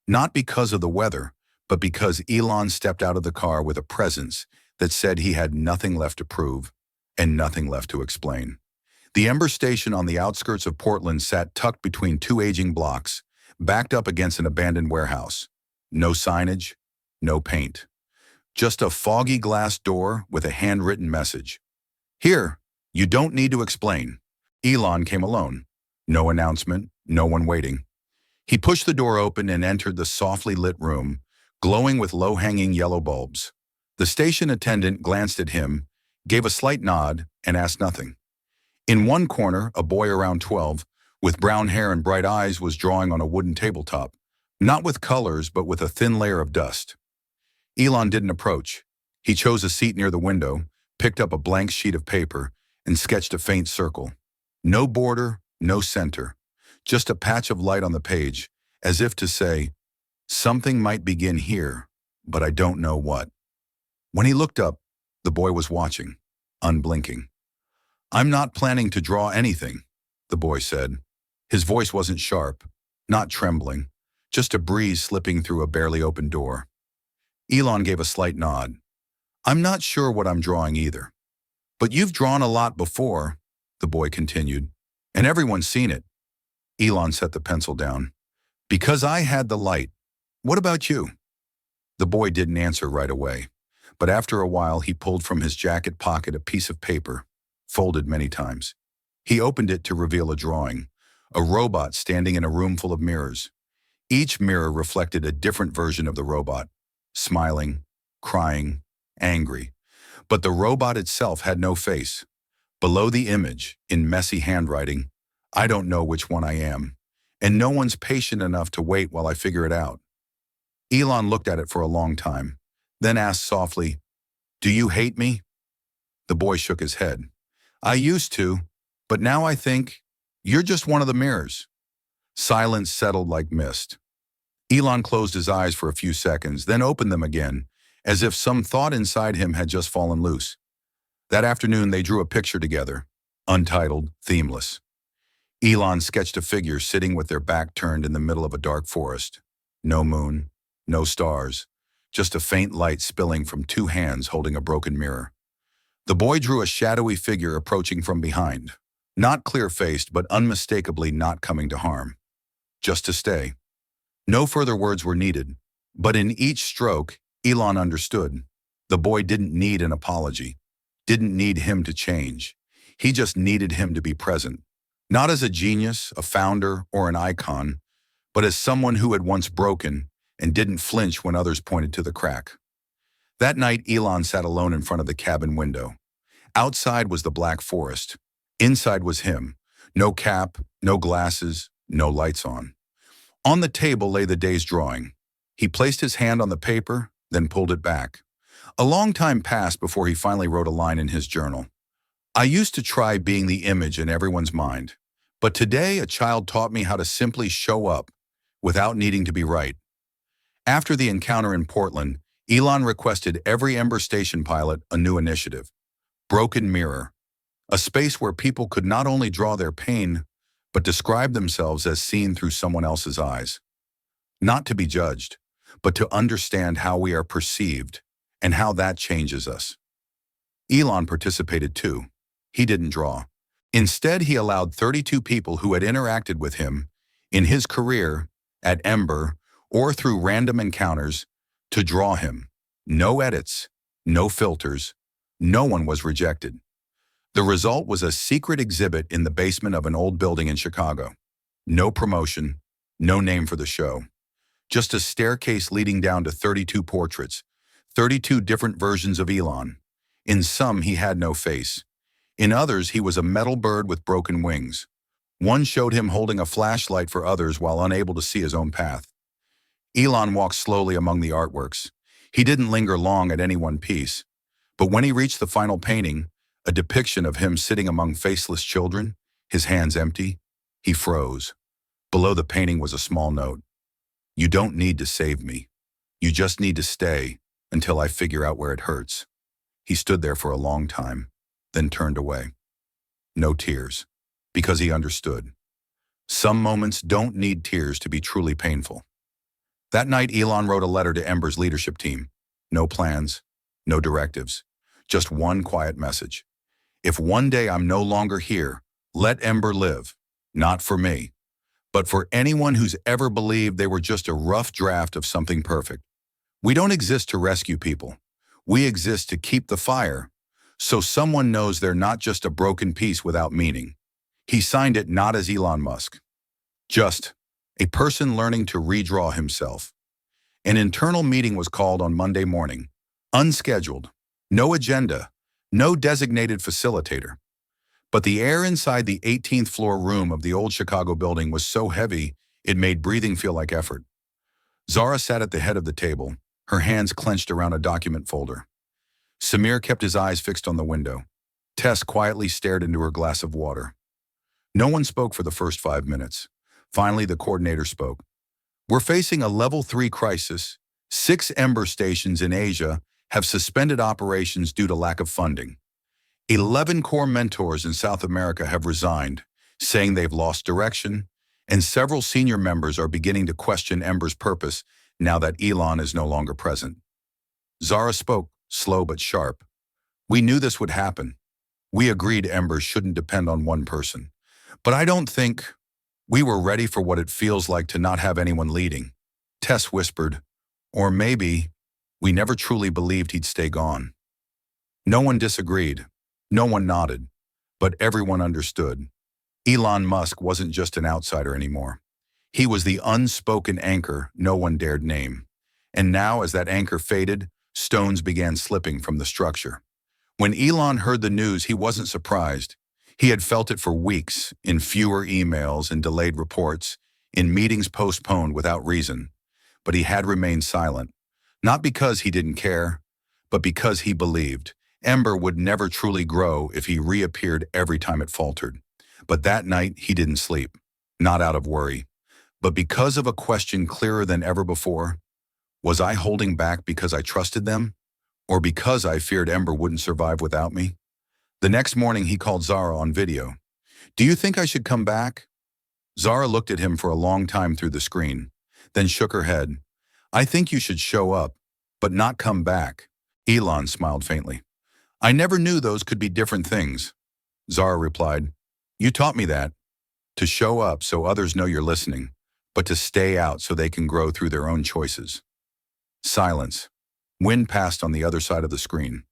Not because of the weather, but because Elon stepped out of the car with a presence that said he had nothing left to prove and nothing left to explain. The Ember station on the outskirts of Portland sat tucked between 2 aging blocks, backed up against an abandoned warehouse. No signage, no paint. Just a foggy glass door with a handwritten message. "Here, you don't need to explain." Elon came alone. No announcement, no one waiting. He pushed the door open and entered the softly lit room, glowing with low-hanging yellow bulbs. The station attendant glanced at him, gave a slight nod, and asked nothing. In one corner, a boy around 12, with brown hair and bright eyes, was drawing on a wooden tabletop, not with colors, but with a thin layer of dust. Elon didn't approach. He chose a seat near the window, picked up a blank sheet of paper, and sketched a faint circle. No border, no center, just a patch of light on the page, as if to say, "Something might begin here, but I don't know what." When he looked up, the boy was watching, unblinking. "I'm not planning to draw anything," the boy said. His voice wasn't sharp, not trembling, just a breeze slipping through a barely opened door. Elon gave a slight nod. I'm not sure what I'm drawing either. But you've drawn a lot before, the boy continued, and everyone's seen it. Elon set the pencil down. Because I had the light. What about you? The boy didn't answer right away, but after a while he pulled from his jacket pocket a piece of paper, folded many times. He opened it to reveal a drawing, a robot standing in a room full of mirrors. Each mirror reflected a different version of the robot, smiling, crying, angry. But the robot itself had no face. Below the image, in messy handwriting, I don't know which one I am, and no one's patient enough to wait while I figure it out. Elon looked at it for a long time, then asked softly, Do you hate me? The boy shook his head. I used to, but now I think, you're just one of the mirrors. Silence settled like mist. Elon closed his eyes for a few seconds, then opened them again, as if some thought inside him had just fallen loose. That afternoon they drew a picture together, untitled, themeless. Elon sketched a figure sitting with their back turned in the middle of a dark forest. No moon, no stars, just a faint light spilling from two hands holding a broken mirror. The boy drew a shadowy figure approaching from behind, not clear-faced but unmistakably not coming to harm. Just to stay. No further words were needed, but in each stroke, Elon understood. The boy didn't need an apology, didn't need him to change. He just needed him to be present. Not as a genius, a founder, or an icon, but as someone who had once broken and didn't flinch when others pointed to the crack. That night, Elon sat alone in front of the cabin window. Outside was the black forest. Inside was him. No cap, no glasses, no lights on. On the table lay the day's drawing. He placed his hand on the paper, then pulled it back. A long time passed before he finally wrote a line in his journal. I used to try being the image in everyone's mind, but today a child taught me how to simply show up without needing to be right. After the encounter in Portland, Elon requested every Ember station pilot a new initiative. Broken Mirror, a space where people could not only draw their pain, but describe themselves as seen through someone else's eyes. Not to be judged, but to understand how we are perceived and how that changes us. Elon participated too. He didn't draw. Instead, he allowed 32 people who had interacted with him in his career, at Ember, or through random encounters, to draw him. No edits, no filters, no one was rejected. The result was a secret exhibit in the basement of an old building in Chicago. No promotion, no name for the show. Just a staircase leading down to 32 portraits, 32 different versions of Elon. In some, he had no face. In others, he was a metal bird with broken wings. One showed him holding a flashlight for others while unable to see his own path. Elon walked slowly among the artworks. He didn't linger long at any one piece. But when he reached the final painting, a depiction of him sitting among faceless children, his hands empty, he froze. Below the painting was a small note. You don't need to save me. You just need to stay until I figure out where it hurts. He stood there for a long time, then turned away. No tears, because he understood. Some moments don't need tears to be truly painful. That night, Elon wrote a letter to Ember's leadership team. No plans, no directives, just one quiet message. If one day I'm no longer here, let Ember live, not for me, but for anyone who's ever believed they were just a rough draft of something perfect. We don't exist to rescue people. We exist to keep the fire, so someone knows they're not just a broken piece without meaning. He signed it not as Elon Musk, just a person learning to redraw himself. An internal meeting was called on Monday morning, unscheduled, no agenda, no designated facilitator. But the air inside the 18th floor room of the old Chicago building was so heavy it made breathing feel like effort. Zara sat at the head of the table, her hands clenched around a document folder. Samir kept his eyes fixed on the window. Tess quietly stared into her glass of water. No one spoke for the first 5 minutes. Finally, the coordinator spoke. We're facing a level 3 crisis. 6 Ember stations in Asia have suspended operations due to lack of funding. 11 core mentors in South America have resigned, saying they've lost direction And several senior members are beginning to question Ember's purpose now that Elon is no longer present. Zara spoke, slow but sharp. We knew this would happen. We agreed Ember shouldn't depend on one person. But I don't think we were ready for what it feels like to not have anyone leading. Tess whispered, or maybe we never truly believed he'd stay gone. No one disagreed. No one nodded. But everyone understood. Elon Musk wasn't just an outsider anymore. He was the unspoken anchor no one dared name. And now, as that anchor faded, stones began slipping from the structure. When Elon heard the news, he wasn't surprised. He had felt it for weeks, in fewer emails and delayed reports, in meetings postponed without reason. But he had remained silent, not because he didn't care, but because he believed Ember would never truly grow if he reappeared every time it faltered. But that night, he didn't sleep, not out of worry, but because of a question clearer than ever before. Was I holding back because I trusted them, or because I feared Ember wouldn't survive without me? The next morning, he called Zara on video. Do you think I should come back? Zara looked at him for a long time through the screen, then shook her head. I think you should show up, but not come back. Elon smiled faintly. I never knew those could be different things. Zara replied, you taught me that. To show up so others know you're listening, but to stay out so they can grow through their own choices. Silence. Wind passed on the other side of the screen.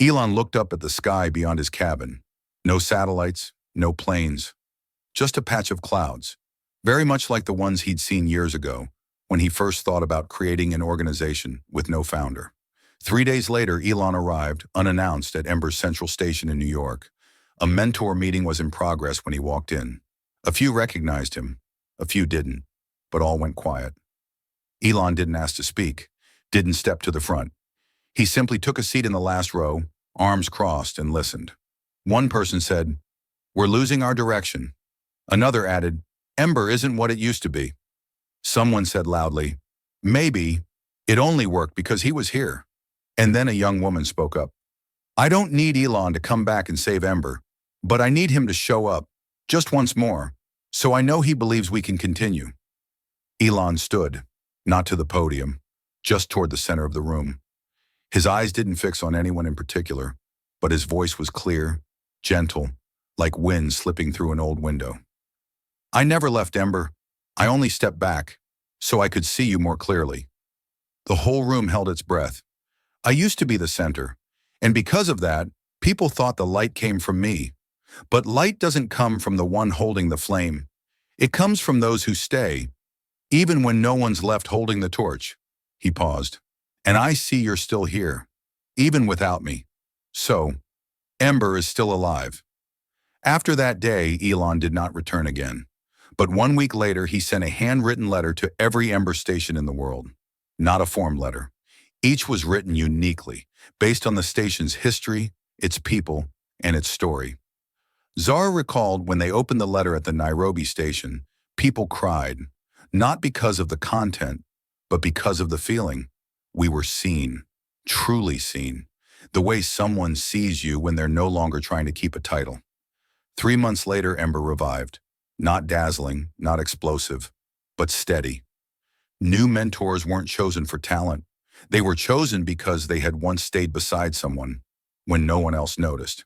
Elon looked up at the sky beyond his cabin. No satellites, no planes, just a patch of clouds, very much like the ones he'd seen years ago when he first thought about creating an organization with no founder. 3 days later, Elon arrived, unannounced, at Ember's Central Station in New York. A mentor meeting was in progress when he walked in. A few recognized him, a few didn't, but all went quiet. Elon didn't ask to speak, didn't step to the front. He simply took a seat in the last row, arms crossed, and listened. One person said, we're losing our direction. Another added, Ember isn't what it used to be. Someone said loudly, maybe it only worked because he was here. And then a young woman spoke up. I don't need Elon to come back and save Ember, but I need him to show up, just once more, so I know he believes we can continue. Elon stood, not to the podium, just toward the center of the room. His eyes didn't fix on anyone in particular, but his voice was clear, gentle, like wind slipping through an old window. I never left Ember. I only stepped back, so I could see you more clearly. The whole room held its breath. I used to be the center, and because of that, people thought the light came from me. But light doesn't come from the one holding the flame. It comes from those who stay, even when no one's left holding the torch. He paused. And I see you're still here, even without me. So, Ember is still alive. After that day, Elon did not return again. But 1 week later, he sent a handwritten letter to every Ember station in the world. Not a form letter. Each was written uniquely, based on the station's history, its people, and its story. Zara recalled when they opened the letter at the Nairobi station, people cried, not because of the content, but because of the feeling. We were seen, truly seen, the way someone sees you when they're no longer trying to keep a title. 3 months later, Ember revived. Not dazzling, not explosive, but steady. New mentors weren't chosen for talent. They were chosen because they had once stayed beside someone when no one else noticed.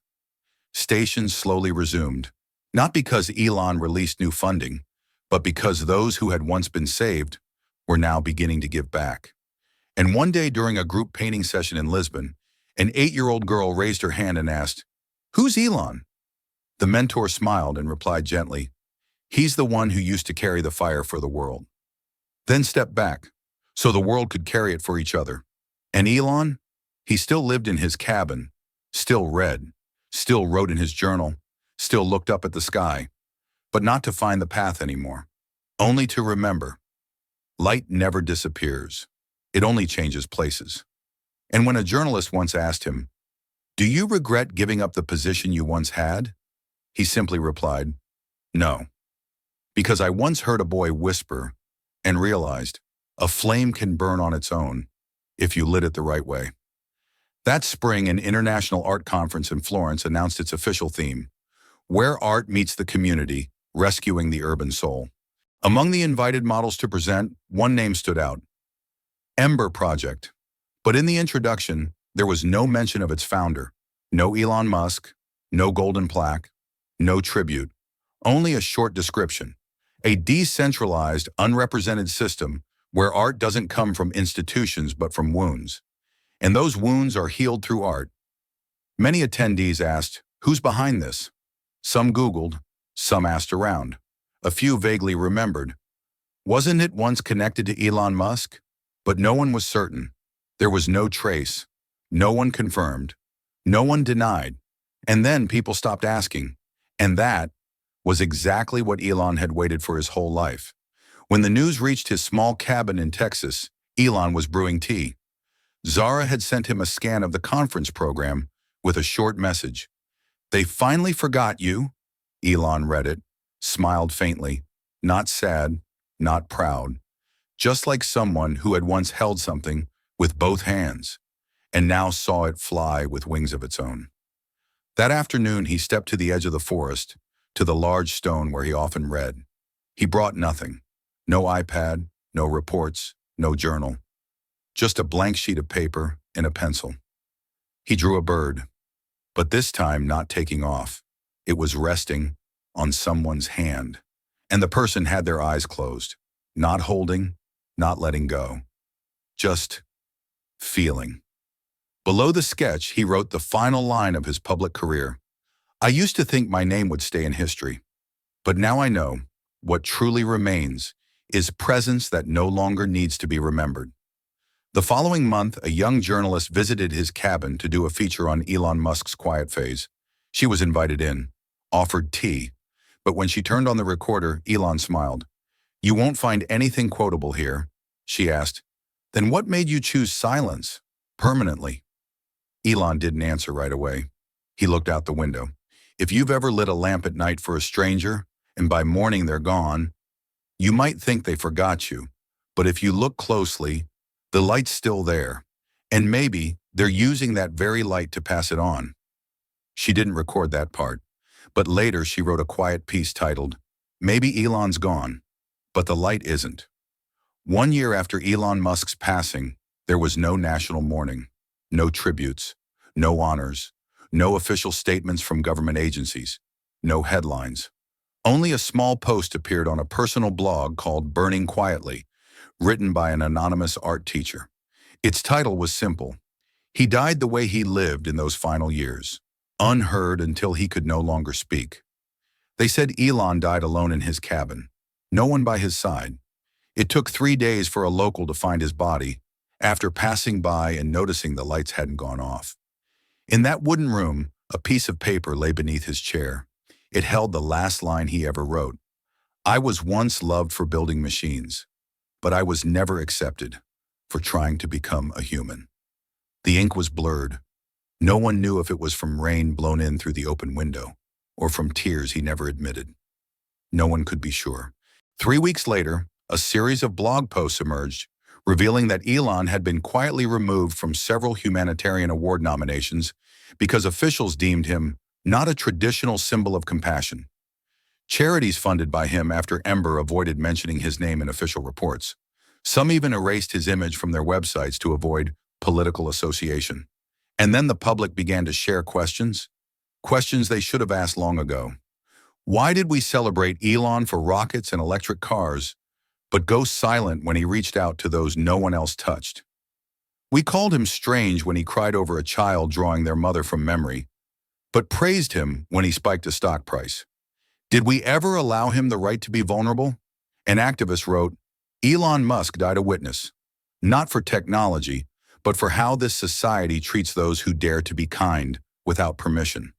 Stations slowly resumed, not because Elon released new funding, but because those who had once been saved were now beginning to give back. And one day during a group painting session in Lisbon, an 8-year-old girl raised her hand and asked, "Who's Elon?" The mentor smiled and replied gently, "He's the one who used to carry the fire for the world." Then stepped back, so the world could carry it for each other. And Elon? He still lived in his cabin, still read, still wrote in his journal, still looked up at the sky, but not to find the path anymore. Only to remember, light never disappears. It only changes places. And when a journalist once asked him, "Do you regret giving up the position you once had?" he simply replied, "No, because I once heard a boy whisper and realized a flame can burn on its own if you lit it the right way." That spring, an international art conference in Florence announced its official theme, "Where Art Meets the Community, Rescuing the Urban Soul." Among the invited models to present, one name stood out: Ember Project. But in the introduction, there was no mention of its founder. No Elon Musk, no golden plaque, no tribute, only a short description. A decentralized, unrepresented system where art doesn't come from institutions but from wounds. And those wounds are healed through art. Many attendees asked, "Who's behind this?" Some Googled, some asked around. A few vaguely remembered. Wasn't it once connected to Elon Musk? But no one was certain. There was no trace. No one confirmed. No one denied. And then people stopped asking. And that was exactly what Elon had waited for his whole life. When the news reached his small cabin in Texas, Elon was brewing tea. Zara had sent him a scan of the conference program with a short message. "They finally forgot you." Elon read it, smiled faintly, not sad, not proud, just like someone who had once held something with both hands and now saw it fly with wings of its own. That afternoon, he stepped to the edge of the forest, to the large stone where he often read. He brought nothing. No iPad, no reports, no journal. Just a blank sheet of paper and a pencil. He drew a bird, but this time not taking off. It was resting on someone's hand, and the person had their eyes closed, not holding, not letting go, just feeling. Below the sketch, he wrote the final line of his public career. "I used to think my name would stay in history, but now I know what truly remains is presence that no longer needs to be remembered." The following month, a young journalist visited his cabin to do a feature on Elon Musk's quiet phase. She was invited in, offered tea, but when she turned on the recorder, Elon smiled. "You won't find anything quotable here," she asked. "Then what made you choose silence, permanently?" Elon didn't answer right away. He looked out the window. If you've ever lit a lamp at night for a stranger, and by morning they're gone, you might think they forgot you. But if you look closely, the light's still there, and maybe they're using that very light to pass it on. She didn't record that part, but later she wrote a quiet piece titled, "Maybe Elon's gone, but the light isn't." 1 year after Elon Musk's passing, there was no national mourning, no tributes, no honors, no official statements from government agencies, no headlines. Only a small post appeared on a personal blog called Burning Quietly, written by an anonymous art teacher. Its title was simple: "He died the way he lived in those final years, unheard until he could no longer speak." They said Elon died alone in his cabin, no one by his side. It took 3 days for a local to find his body, after passing by and noticing the lights hadn't gone off. In that wooden room, a piece of paper lay beneath his chair. It held the last line he ever wrote. "I was once loved for building machines, but I was never accepted for trying to become a human." The ink was blurred. No one knew if it was from rain blown in through the open window or from tears he never admitted. No one could be sure. 3 weeks later, a series of blog posts emerged, revealing that Elon had been quietly removed from several humanitarian award nominations because officials deemed him not a traditional symbol of compassion. Charities funded by him after Ember avoided mentioning his name in official reports. Some even erased his image from their websites to avoid political association. And then the public began to share questions they should have asked long ago. Why did we celebrate Elon for rockets and electric cars, but go silent when he reached out to those no one else touched? We called him strange when he cried over a child drawing their mother from memory, but praised him when he spiked a stock price. Did we ever allow him the right to be vulnerable? An activist wrote, "Elon Musk died a witness, not for technology, but for how this society treats those who dare to be kind without permission."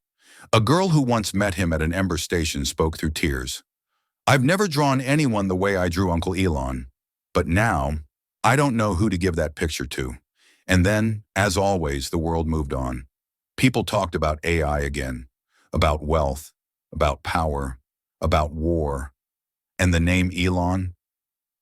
A girl who once met him at an Ember station spoke through tears. "I've never drawn anyone the way I drew Uncle Elon, but now I don't know who to give that picture to." And then, as always, the world moved on. People talked about AI again, about wealth, about power, about war. And the name Elon?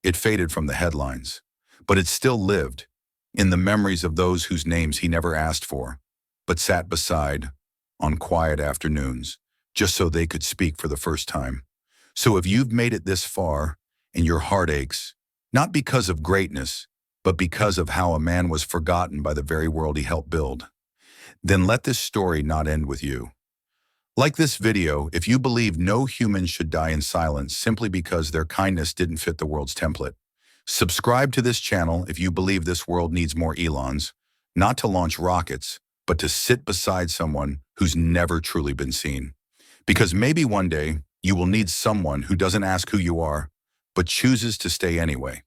It faded from the headlines, but it still lived in the memories of those whose names he never asked for, but sat beside on quiet afternoons, just so they could speak for the first time. So if you've made it this far and your heart aches, not because of greatness, but because of how a man was forgotten by the very world he helped build. Then let this story not end with you. Like this video if you believe no human should die in silence simply because their kindness didn't fit the world's template. Subscribe to this channel if you believe this world needs more Elons, not to launch rockets, but to sit beside someone who's never truly been seen. Because maybe one day you will need someone who doesn't ask who you are, but chooses to stay anyway.